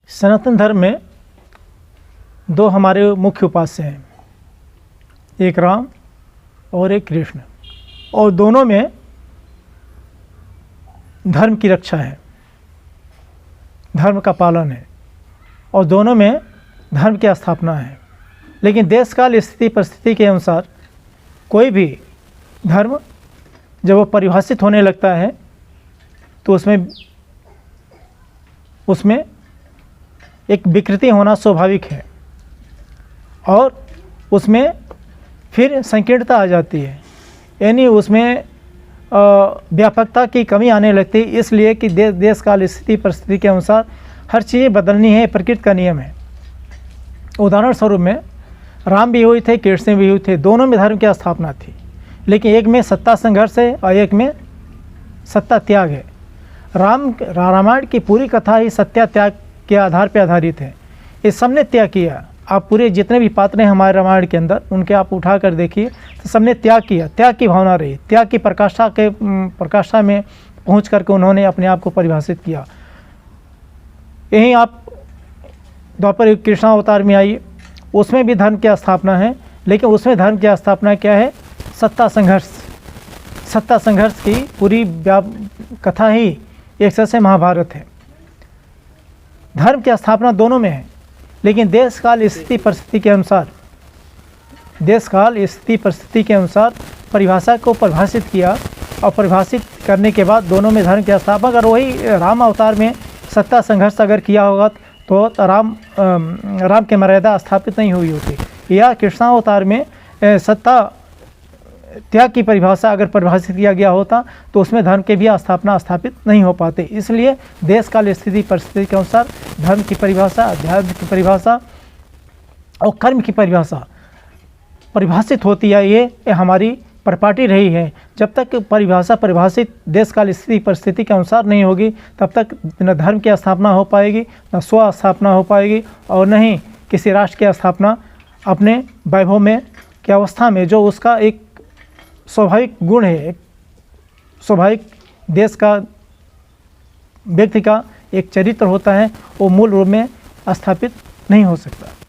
सनातन धर्म में दो हमारे मुख्य उपास्य हैं, एक राम और एक कृष्ण, और दोनों में धर्म की रक्षा है, धर्म का पालन है और दोनों में धर्म की स्थापना है। लेकिन देश काल स्थिति परिस्थिति के अनुसार कोई भी धर्म जब वो परिभाषित होने लगता है तो उसमें एक विकृति होना स्वाभाविक है और उसमें फिर संकीर्णता आ जाती है, यानी उसमें व्यापकता की कमी आने लगती है। इसलिए कि देश काल स्थिति परिस्थिति के अनुसार हर चीज़ बदलनी है, प्रकृति का नियम है। उदाहरण स्वरूप में राम भी हुए थे, कृष्ण भी हुए थे, दोनों में धर्म की स्थापना थी, लेकिन एक में सत्ता संघर्ष है और एक में सत्ता त्याग है। रामायण की पूरी कथा ही सत्या त्याग के आधार पर आधारित है। इस सबने त्याग किया। आप पूरे जितने भी पात्र हैं हमारे रामायण के अंदर उनके आप उठा कर देखिए तो सबने त्याग किया, त्याग की भावना रही, त्याग की प्रकाष्ठा में पहुंच करके उन्होंने अपने आप को परिभाषित किया। यहीं आप द्वापर युग कृष्णावतार में आइए, उसमें भी धर्म की स्थापना है, लेकिन उसमें धर्म की स्थापना क्या है? सत्ता संघर्ष की पूरी कथा ही एक तरह से महाभारत है। धर्म की स्थापना दोनों में है, लेकिन देश काल स्थिति परिस्थिति के अनुसार परिभाषा को परिभाषित किया और परिभाषित करने के बाद दोनों में धर्म की स्थापना। अगर वही राम अवतार में सत्ता संघर्ष अगर किया होगा तो राम की मर्यादा स्थापित नहीं हुई होती, या कृष्णावतार में सत्ता त्याग की परिभाषा अगर परिभाषित किया गया होता तो उसमें धर्म के भी स्थापना स्थापित नहीं हो पाते। इसलिए देश काल स्थिति परिस्थिति के अनुसार धर्म की परिभाषा, अध्यात्म की परिभाषा और कर्म की परिभाषा परिभाषित होती है। ये हमारी परिपाटी रही है। जब तक परिभाषा परिभाषित देश काल स्थिति परिस्थिति के अनुसार नहीं होगी तब तक न धर्म की स्थापना हो पाएगी, न स्व स्थापना हो पाएगी, और न ही किसी राष्ट्र की स्थापना अपने वैभव में की अवस्था में जो उसका एक स्वाभाविक गुण है, एक स्वाभाविक देश का व्यक्ति का एक चरित्र होता है, वो मूल रूप में स्थापित नहीं हो सकता।